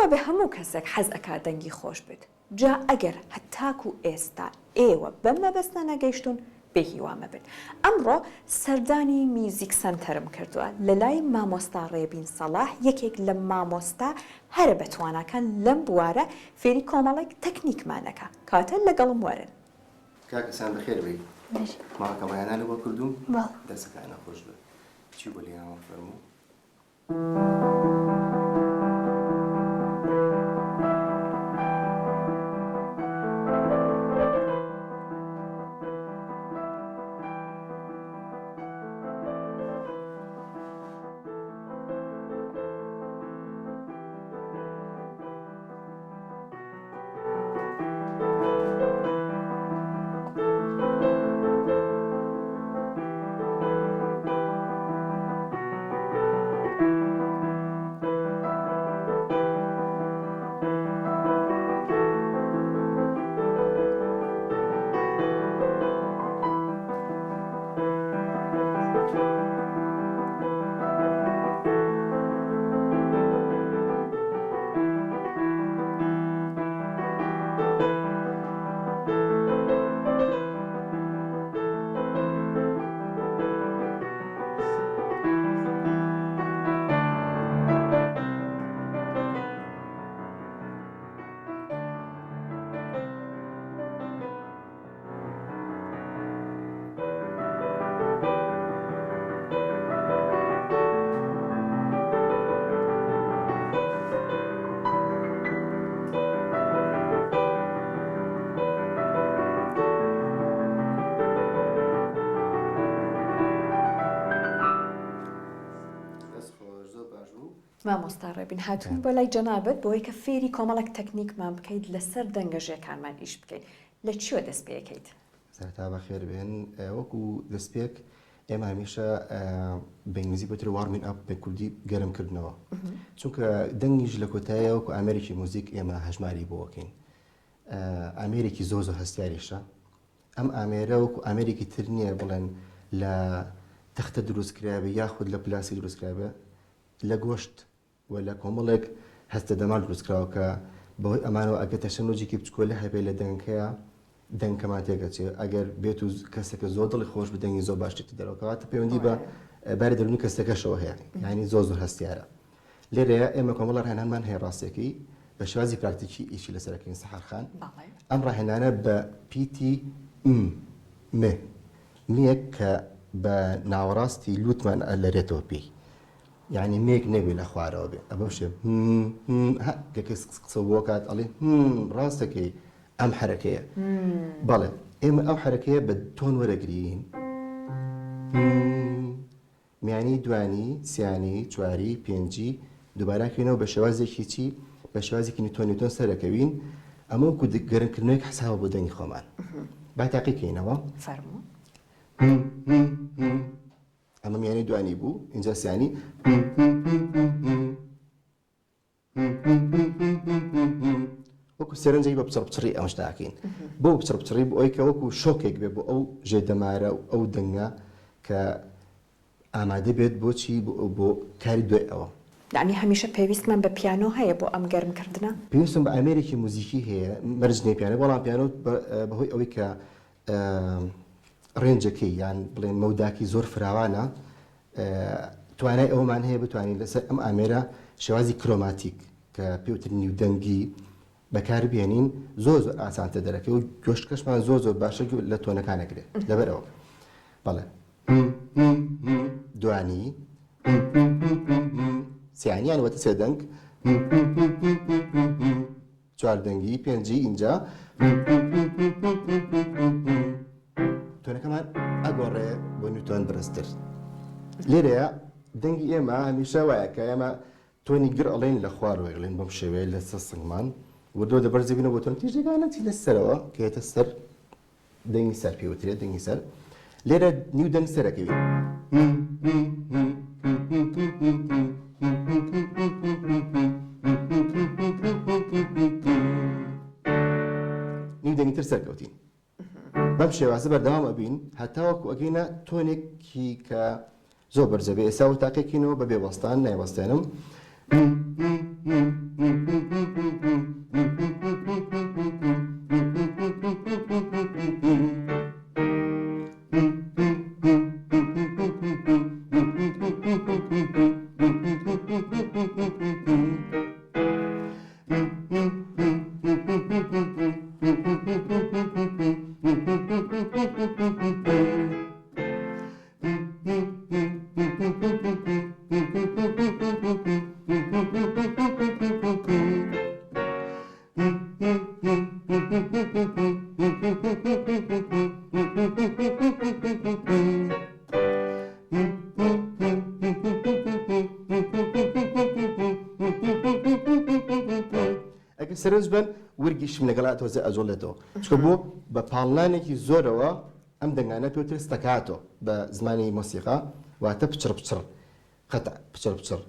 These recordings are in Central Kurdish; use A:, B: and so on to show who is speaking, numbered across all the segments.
A: وابێ هەموو کەسێک حەز ئەکات دەنگی خۆش بێت. جا ئەگەر هەتاکو ئێستا ئێوە بەم مەبەستە نەگەیشتون بێهیوامە بن. ئەمڕۆ سەردانی میوزیک سنتەرم کردووە لە لای مامۆستا ڕێبین سەلاح، یەکێک لە مامۆستا هەرە بەتوانەکان لەم بوارە فێری کۆمەڵێک تەکنیکمانەکە. کاتە لەگەڵم وەرن.
B: کاکەسان بەخێر بێ. ماڵەکەمایانە لەوە کردوم دەستەکانە خۆش بێ. چی بۆ لێناوە فەرموو؟
A: مامۆستا ڕێبین هاتوون بۆ لای جەنابەت بۆی کە فێری کۆمەڵێک تەکنیکمان بکەیت لەسەر دەنگەژەکانمان ئیش بکەیت. لە چیوە دەست پێەکەیت؟
B: سەرەتا بەخێر بێن. وەکو دەستپێک ئێمە هەمیشە بە ئینگلیزی بەتر وارمین ئاپ بە کوردی گەرمکردنەوە، چونکە دەنگیش لە کۆتایە وەکو ئامێرێکی موزیک ئێمە هەژماری بۆکەین. ئامێرێکی زۆر هەستاریشە. ئەم ئامێرە وەکو ئامێرێکی تر نییە بڵێن لە تەختە دروستکرابێ یاخود لە پلاسی دروستکرابێ، لە گۆشت و لە کۆمەڵێک هەستە دەمان دروستکراوە کە بەهۆی ئەمانەوە ئەگەر تەشەنۆجیکی بچکۆلە هەبێت لە دەنگەکەیە دەنگکەمان تێگەچێت. ئەگەر بێت و کەسێکە زۆر دڵی خۆش بدەنگی زۆر باشێتی دەرەوەکەواتە پەیوەندی بە باری دەرونی کەسەکەشەوە هەیە، یعنی زۆر هەستیارە. لێرەیە ئێمە کۆمەڵ ڕاهێنانمان هەیە ڕاستێکی بە شێوازی پراکتیکی ئیشی لەسەرەکەین سەحارخان. ئەم ڕاهێنانە بە پیتی مێک کە بە ناوەڕاستی لوتمان ئەلەرێتەوە پێی، یعنی مێک نەبێ لە خوارەوە بێ ئەبە بشێ کە کەس قسە بۆ کات ئەڵێ ڕاستەکەی ئەم حرەکەیە. بەڵێ ئێمە ئەو حرەکەیە بە تۆن وەرەگرین، میانی دوانی سیانی چواری پێنجی دووباراکەینەوە بە شێوازێکی چی بە شێوازێکی نیوتۆن سەرەکەوین. ئەمە وەکو گەرمکردنەوەیەک حسابە بۆ دەنگی خۆمان. با تاقیکەینەوە.
A: فەرموو.
B: ئەمە میانی دوانی بوو، اینجا سیانی وەکو سەرنجەی بە بچڕی ئەم شتاکەین بۆ بچڕی بۆ ئەوی کە وەکو شۆکێک بێ بۆ ئەو ژێدەمارە و ئەو دەنگە کە ئامادە بێت بۆچی بۆ کاری دوای ئەوە.
A: یعنی هەمیشە پێویستمان بە پیانۆ هەیە بۆ ئەم گەرمکردنە؟
B: پێویستم بە ئامێرێکی موزیکی هەیە، مەرجنێ پیانۆ، بەڵام پیانۆ بەهۆی ئەوەی کە ڕێنجەکەی یان بڵێن مەوداکی زۆر فراوانە، توانای ئەومان هەیە بتوانین لەسەر ئەم ئامێرە شێوازی کرۆماتیک کە پێوتر نیودەنگی بەکاربێنین زۆر ئاسانتە دەرەکەی و گۆشتکەشمان زۆر باشە لە تۆنەکانەگرێت لەبەرەوە. بەڵێ دوانی سیانیان وەتە سێ دەنگ، چواردەنگی پێنجی اینجا تۆنەکەمان ئەگۆڕێ بۆ نیوتۆن بەرزتر. لێرەیە دەنگی ئێمە هەمیشە وایە کە ئێمە تۆنی گر ئەڵێن لە خوارەوە ئەڵێن بەم شێوەیە لە سەر سنگمان وردۆ دەبەرزێبینەوە بۆ تۆن تیژەکانەتی لەسەرەوە کە هێتە سەر دەنگی سەر پێوترێت دەنگی سەر. لێرە نیو دەنگ سەرەکەوی نیو دەنگی تر سەرکەوتین. بەم شێوازە بەردەوام ئەبین هەتاوەکو ئەگەینە تۆنێکی کە زۆر بەرزەبێ. ئێستا و تاقیکینەوە بە بێوەستان نایوەستێنم ئەگە سەرنج بن وەرگیشم لەگەڵاتەوە زە ئەجۆڵێتەوە چکە بۆ بە پاڵانێکی زۆرەوە ئەم دەنگانە پێوتر ستەکاتۆ بە زمانی مۆسیقا واتە پچڕ پچڕ قەتع پچڕ پچڕ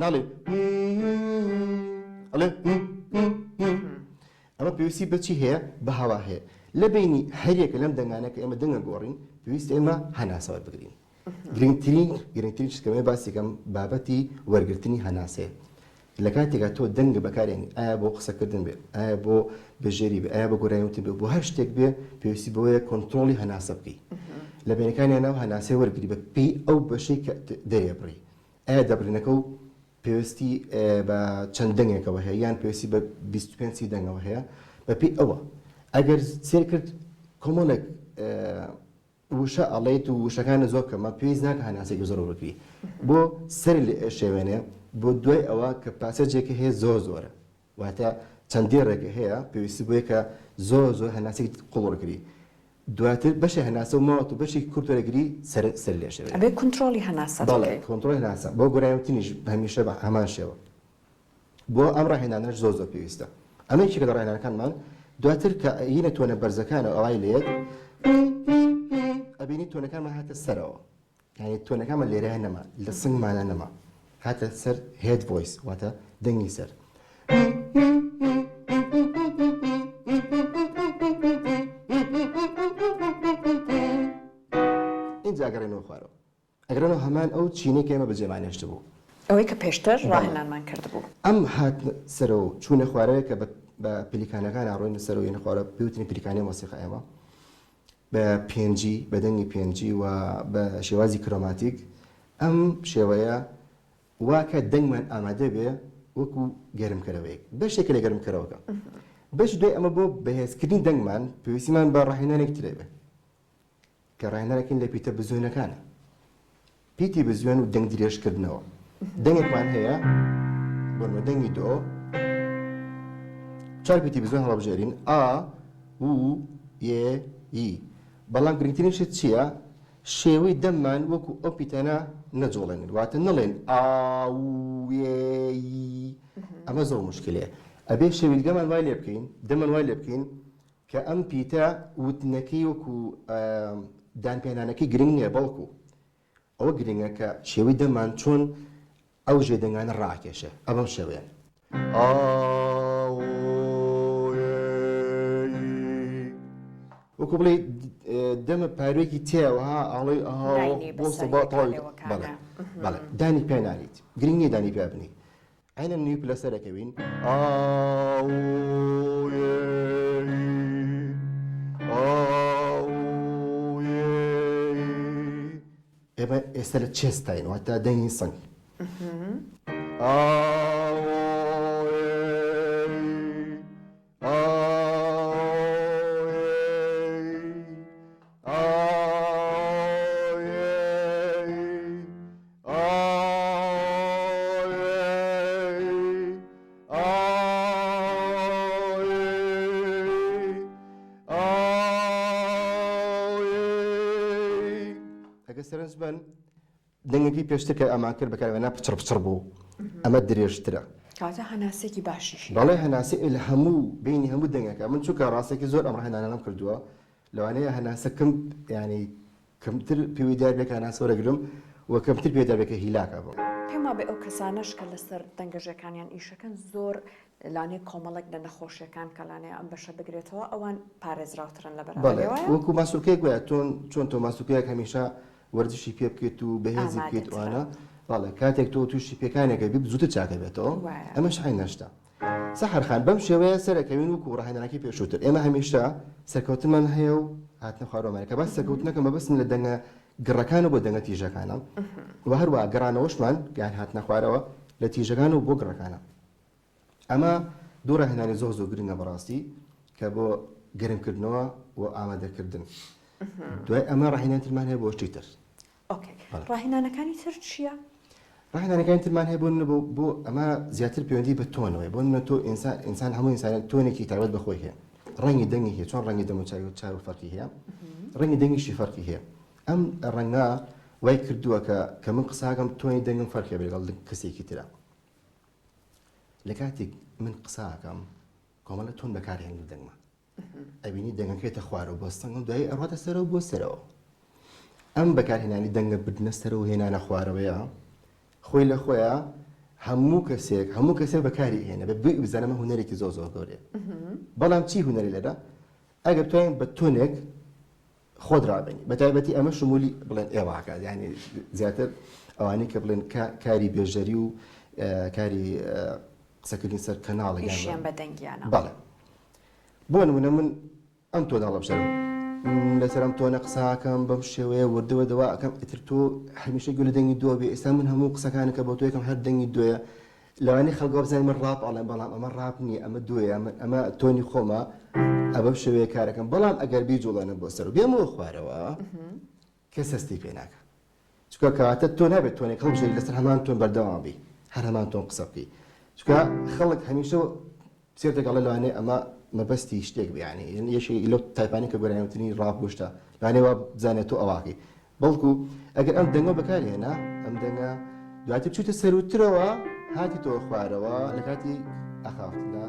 B: ناڵێ ئەڵێ ئەمە پێویستی بەچی هەیە بە هەوا هەیە لە بینی هەرێکە لەم دەنگانە کە ئێمە دەنگە گۆڕین پێویستی ئێمە هەناسەوە بگرین گرنگترین شتکەمە باسیکەم بابەتی وەرگرتنی هەناسەیە لە کاتێکا تۆ دەنگ بەکارێنی ئایا بۆ قسەکردن بێت ئایا بۆ بەژێری بێ ئایا بە گۆرایوتن بێ بۆ هەر شتێک بێ پێویستی بۆیە کۆنتترۆلی هەناسە بکەی لە بینەکانیان ناو هەناسەی وەرگری بە پێی ئەو بەشەی کە دەرێبڕی ئایا دەبرینەکە و پێویستی بە چەند دەنگێکەوە هەیە یان پێویستی بە 25 دەنگەوە هەیە بە پێی ئەوە ئەگەر سێر کرد کۆمەڵێک وشە ئەڵێیت و وشەکانە زۆر کەمە پێویست ناکە هەناسێکی زۆر وەرگری بۆ سەر شێوێنێ بۆ دوای ئەوە کە پاسەجێکی هەیە زۆرە واتە چەندی ڕێگە هەیە پێویستی بۆیە کە زۆر هەناسێکی قوڵوەرگری دواتر بەشی هەناسە و ماوەت و بەشی کورتوەرەگری سەر لێ شێوێت
A: ئەبێ کۆنتترۆلی هەناسە
B: بەڵێ کۆنتترۆلی هەناسە بۆ گۆرایوتنیش هەمیشە بە هەمان شێوە بۆ ئەم ڕاهێنانەش زۆر پێویستە ئەمە یەکێکە لە ڕاهێنانەکانمان دواتر کە ئینە تۆنە بەرزەکانە ئەوای لێت ئەبینی تۆنەکانمان هاتە سەرەوە یعنی تۆنەکانمان لێرە نەما لە سنگمانە نەما هاتە سەر هێد ڤۆیس واتە دەنگی سەر اینجا ئەگەڕێنەوە خوارەوە ئەگەڕێنەوە هەمان ئەو چینەی کە ئێمە بەجێمانێشت بوو
A: ئەوەی کە پێشتر ڕاهێنانمان کردبوو
B: ئەم هات سەرەوە چوونە خوارەوە کە بە پلیکانەکان ئاڕۆینە سەرەوە یعنی خوارە پێوتنی پلیکانی مۆسیقا ئێمە بە پێنجی بە دەنگی پێنجی و بە شێوازی کرۆماتیک ئەم شێوەیە واکە دەنگمان ئامادە بێ وەکو گەرمکەرەوەیەک بەشێکە لە گەرمکەرەوەکە بەش دوای ئەمە بۆ بەهێزکردنی دەنگمان پێویستیمان بە ڕاهێنانێک ترێ بێ کە ڕاهێنانێکین لە پیتە بزوێنەکانە پیتی بزوێن و دەنگ درێژکردنەوە دەنگێکمان هەیە بۆنمە دەنگی دۆ چار پیتی بزوێن هەڵبژێرین ئا و یێ ئی بەڵام گرنگترین شت چییە شێوەی دەممان وەکو ئەو پیتانە نەجۆڵێنن واتە نەڵێن ئاوێ ئەمە زۆر مشکلەیە ئەبێ شێویلگەمان وای لێ بکەین دەمان وای لێ بکەین کە ئەم پیتە وتنەکەی وەکو دانپێنانەکەی گرنگ نییە بەڵکو ئەوە گرنگە کە شێوەی دەمان چۆن ئەو ژێدەنگانە ڕاکێشە ئەمەم شێوەیە وەکو بڵێ دەمە پارێکی تێوەها ئاڵێ بۆ سەباتەوەی بەڵێ دانی پێ نالیت گرنگ نییە دانی پێ بنی عینە نوی لەسەرەکەوین ئێمە ئێستا لە چێستاین واتە دەنگی سنگ سەرنج بن دەنگێکی پێشتر کە ئەمان کرد بەکارهێنا پچڕ پچڕ بوو ئەمە درێژترە
A: کاتە هەناسێکی باشیش
B: بەڵێ هەناسی لە هەموو بینی هەموو دەنگەکە من چووکە ڕاستێکی زۆر ئەم ڕاهێنانەم کردووە لەوانەیە هەناسەکەم ینی کەمتر پێوی دار بێت کە هەناسە وەرەگرم و کەمتر پێ دار بێت کە هیلاکە بم
A: پێما بێ ئەو کەسانەش کە لەسەر دەنگەژەکانیان ئیشەکەن زۆر لانێ کۆمەڵک لە نەخۆشیەکان کە لانەیە ئەم بەشە بگرێتەوە ئەوان پارێزراوترن لە بەرامبەر
B: وەکو ماسوولکەیەک وایە چۆن تۆ ماسوولکەیەک هەمیشە وەرزشی پێ بکەیت و بەهێزی بکەیت وانە باڵێ کاتێک تۆ تووشی پێکانێکە بی زووتر چاکە بێتەوە ئەمەش حی نەشتا سەحر خان بەم شێوەیە سەرەکەوین وکو ڕاهێنانەکەی پێشووتر ئێمە هەمیشە سەرکەوتنمان هەیە و هاتنە خوارەوەمانەکە باس سەرکەوتنەکە مەبەستن لە دەنگە گڕەکان و بۆ دەنگە تیژەکانە و هەروە گەڕانەوەشمان گیان هاتنە خوارەوە لە تیژەکان و بۆ گڕەکانە ئەمە دوو ڕاهێنانی زۆر گرنگە بەڕاستی کە بۆ گەرمکردنەوە و ئامادەکردن دوای ئەمە ڕاهێنانترمان هەیە بۆ شتی تر
A: ڕاهێنانەکانی تر چییە؟
B: ڕاهێنانەکانی ترمان هەیە بۆ ئەمە زیاتر پەیوەندی بە تۆنەوەی بۆ منە تۆ ئینسان هەموو ئینسانێک تۆنێکی تایبەت بەخۆی هەیە ڕەنگی دەنگی هەیە چۆن ڕەنگی دەموچاوی و چاو فەرقی هەیە ڕەنگی دەنگیشی فەرقی هەیە ئەم ڕەنگە وای کردووە کە من قساکەم تۆنی دەنگم فەرقی بێ لەگەڵ کەسێکی ترە لە کاتێک من قساکەم کۆمەڵە تۆن بەکارهێن لە دەنگمە ئەبینی دەنگەکەیتە خوارەوە بۆستەنگم دوای ئەڕاتە سەرەوە بۆ سەرەوە ئەم بەکارهێنانی دەنگە بدنە سەرەوە هێنانە خوارەوەیە خۆی لە خۆیە هەموو کەسێک بەکاری هێنە بە بزانەمە هوەرێکی زۆر گەورەیە بەڵام چی هوەری لەدا ئەگەر توانین بە تۆنێک خۆت ڕابنی بە تایبەتی ئەمە شمولی بڵێن ئێواکە یعنی زیاتر ئەوانەی کە بڵێن کاری بێژەری و کاری قسەکردنی سەر کەناڵی
A: بە دەنگیانە
B: بەڵێ بۆ نمونە من ئەم تۆ داڵە بشەرم لەسەرم تۆنە قساکەم بەم شێوەیە وردەوە دەوا ئەەکەم ئتر تۆ هەمیشە گوێ لە دەنگی دۆ بێ ئێستا من هەموو قسەکانەکە بۆ تۆ یەکەم هەر دەنگی دوێە لەوانەیە خەڵکە بزانین من ڕاپ ئەڵێم بەڵام ئەمە ڕاپ نییە ئەمە دوێە ئەمە تۆنی خۆمە ئەبە شێوەیە کارەکەم بەڵام ئەگەر بیجوڵێنە بۆ سەر و بێمەوە خوارەوە کەس هەستی پێ ناکە چکە کەواتە تۆ نابێت تۆنێک هەڵبژێری لەسەر هەمان تۆن بەردەوام بی هەر هەمان تۆن قسە بکەی چکە خەڵک هەمیشە سێرتێکڵێ لەوانەیە ئەمە مەبەستی شتێک بیانی یەشی لەو تایپانی کە گۆرانوتنی ڕاپ گۆشتە لەوانەیە بزانێت تۆ ئەواقی بەڵکو ئەگەر ئەم دەنگە بەکارهێنا ئەم دەنگە دواتر چوتە سەروترەوە هاتی تۆ خوارەوە لە کاتی ئەخافتدا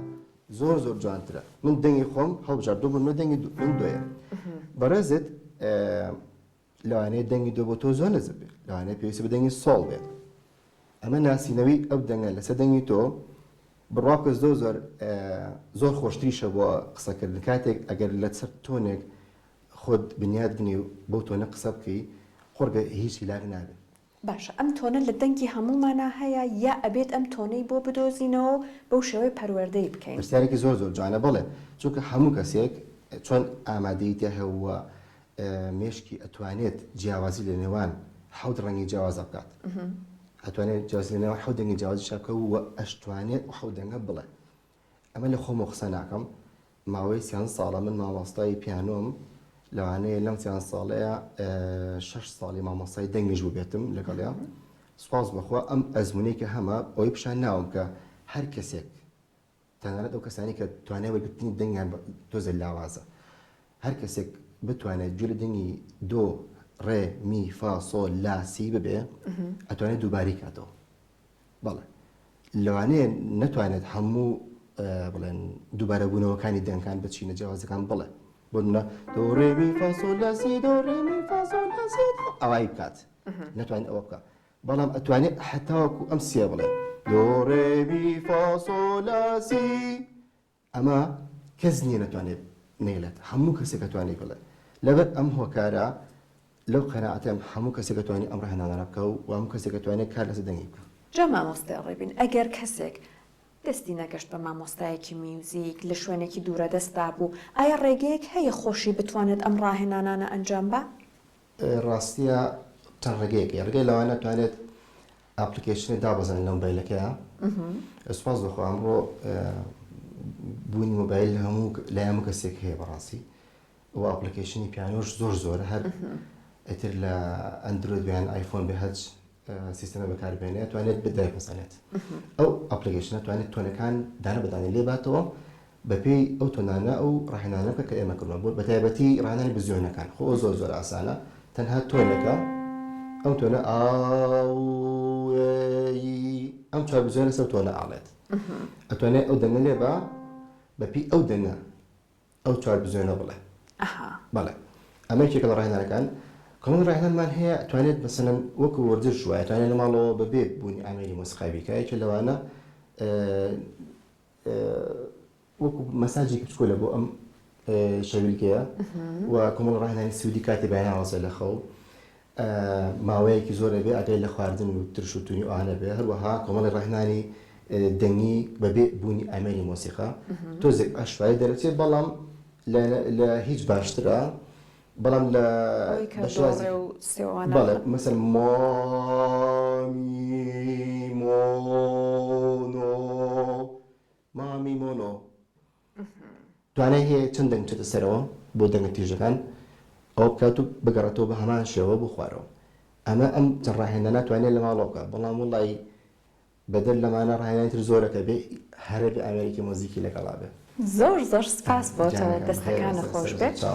B: زۆر جوانترە من دەنگی خۆم هەڵبژاردۆ بوون من دەنگی من دوێە بەڕێزت لەوانەیە دەنگی دۆ بۆ تۆ زۆر نەزم بێت لەوانەیە پێویستە بە دەنگی سۆڵ بێت ئەمە ناسینەوەی ئەو دەنگە لەسەر دەنگی تۆ بڕواکە زۆر خۆشتریشە بۆ قسەکردن کاتێک ئەگەر لەسەر تۆنێک خۆت بنیاد بنی و بۆ تۆنە قسە بکەی خۆرگە هیچی لاگ نابێت
A: باشە ئەم تۆنە لە دەنگی هەمومانە هەیە یا ئەبێت ئەم تۆنەی بۆ بدۆزینەوە بەو شێوەی پەروەردەی بکەین
B: پرسیارێکی زۆر جوانە بڵێ چونکە هەموو کەسێک چۆن ئامادەی تیا هەیە مێشکی ئەتوانێت جیاوازی لە نێوان حەوت ڕەنگی جیاوازە بکات ئەتوانێت جیاوازی لە نێوان حەوت دەنگی جیاوازی شابکە و ئەشتوانێت حەوت دەنگە بڵێ ئەمە لە خۆمە قسە ناکەم ماوەی 30 ساڵە من مامۆستای پیانۆم لەوانەیە لەم 30 ساڵەیە 6 ساڵی مامۆستای دەنگیش بوو بێتم لەگەڵیان سوپاس بەخوا ئەم ئەزمونەی کە هەمە ئەوەی پیشان ناوم کە هەر کەسێک تەنانەت ئەو کەسانی کە توانای وەرگرتنی دەنگیان تۆزە لاوازە هەر کەسێک بتوانێت گوێ لە دەنگی دۆ ڕێ می فا سۆ لا سی ببێ ئەتوانێت دووباری کاتەوە بەڵێ لەوانەیە نەتوانێت هەموو بڵێن دووبارە بوونەوەکانی دەنگەکان بچینە جیاوازەکان بڵێ بۆ منە دۆ ڕێ می فا سۆ لا سی دۆ ڕێ می فا سۆ لا سی ئەوای بکات نەتوانێت ئەوە بکات بەڵام ئەتوانێت هەتاوەکو ئەم سێ بڵێ دۆ ڕێ می فا سۆ لا سی ئەمە کەس نییە نەتوانێت نێلێت هەموو کەسێک ئەتوانێت بڵێ لەبەر ئەم هۆکارە لەو قەناعەتەم هەموو کەسێک ئەتوانێت ئەم ڕاهێنانە بکە و هەموو کەسێک ئەتوانێت کار لەسەر دەنگی بکە
A: جا مامۆستای ڕێبین ئەگەر کەسێک دەستی نەگەشت بە مامۆستایەکی میوزیک لە شوێنێکی دوورە دەستا بوو ئایا ڕێگەیەک هەیە خۆشی بتوانێت ئەم ڕاهێنانانە ئەنجام بە؟
B: ڕاستیە چەند ڕێگەیەکی ڕێگەی لەوانە توانێت ئاپلیکیشنی دابەزانێت لە مۆبایلەکەیە سوپاس بەخوا ئەمڕۆ بوونی مۆبایل لای هەموو کەسێک هەیە بەڕاستی و ئاپلیکیشنی پیانۆش زۆرە هەر ئەتر لە ئەندروید بیان ئایفۆن بە هەچ سیستەمە بەکاربێنێت توانێت بدای بزانێت ئەو ئاپلیکیشنە توانێت تۆنەکان دانە بەدانێت لێ باتەوە بەپێی ئەو تۆنانە ئەو ڕاهێنانە بکە کە ئێمە کردووە بۆ بەتایبەتی ڕاهێنانی بزیۆنەکان خۆ زۆر ئاسانە تەنها تۆنەکە ئەو تۆنە ئەم چوار بزیۆنە لەسەر تۆنە ئاڵێت ئەتوانێت ئەو دەنگە لێ بە بەپێی ئەو دەنگە ئەو چوار بزیۆنە بڵێ بەڵێ ئەمە یەکێکە لە ڕاهێنانەکان کۆمەڵ ڕاهێنانمان هەیە توانێت مەسەلەن وەکو وەرزش وایە توانێت لە ماڵەوە بەبێ بوونی ئامێری مۆسیقای بیکایەکە لەوانە وەکو مەساجێکی بچکۆلە بۆ ئەم شەویلکەیە و کۆمەڵ ڕاهێنانی سوودی کاتی بەیاناوەزە لە خەو ماوەیەکی زۆرە بێ ئەگەی لە خواردن و ترش و تونی ئاانە بێ هەروەها کۆمەڵی ڕاهێنانی دەنگی بەبێ بوونی ئەمەری مۆسیقا تۆزێک ئاشوایی دەرەچێت بەڵام لە هیچ باشترە بەڵام لە بەڵێ مەسەر مامی مۆنۆ دوانای هەیە چەند دەنگ چێتە سەرەوە بۆ دەنگە تیژەکان ئەو بکات و بگەڕێتەوە بە هەمان شێوە بۆ خوارەوە ئەمە ئەم چەند ڕاهێنە ناتوانێت لە ماڵۆکە بەڵام وڵی بەدەر لەمانە ڕاهێنانی تر زۆرەکە بێ هەرە بێ ئەمریکی مۆزیکی لەگەڵا بێ
A: زۆر سپاس بۆ دەستەکانە خۆش بێت.